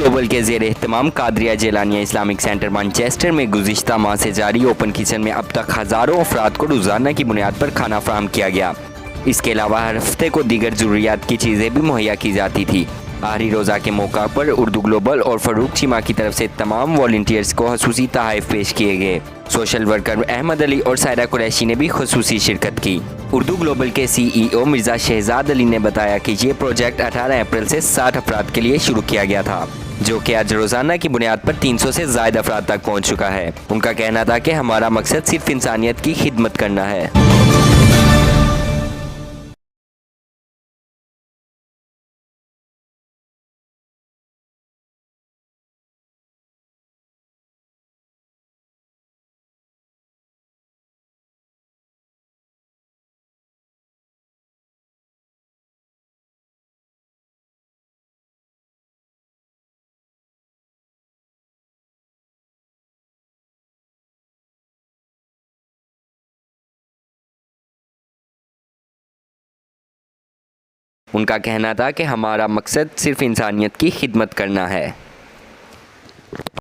Global के ज़ेर एहतमाम Qadria जेलानिया Islamic centre Manchester में गुज़िश्ता माह से जारी ओपन किचन में अब तक हज़ारों अफराद को रोज़ाना की बुनियाद पर खाना फराहम किया गया। इसके अलावा हर हफ्ते को दीगर ज़रूरियात की चीज़ें भी मुहैया की जाती थी। आहरी रोज़ा के मौका पर उर्दू ग्लोबल और फ़रूक चीमा की तरफ से तमाम वॉलंटियर्स को खसूसी तोहफ़े पेश किए गए। सोशल वर्कर अहमद अली और सायरा कुरैशी ने भी खसूसी शिरकत की। उर्दू ग्लोबल के CEO मिर्ज़ा शहजाद अली ने बताया कि ये प्रोजेक्ट 18 अप्रैल से 60 अफराद के लिए शुरू किया गया था, जो कि आज रोज़ाना की बुनियाद पर 300 से ज़ायद अफराद तक पहुँच चुका है। उनका कहना था कि हमारा मकसद सिर्फ इंसानियत की खिदमत करना है। उनका कहना था कि हमारा मकसद सिर्फ इंसानियत की खिदमत करना है।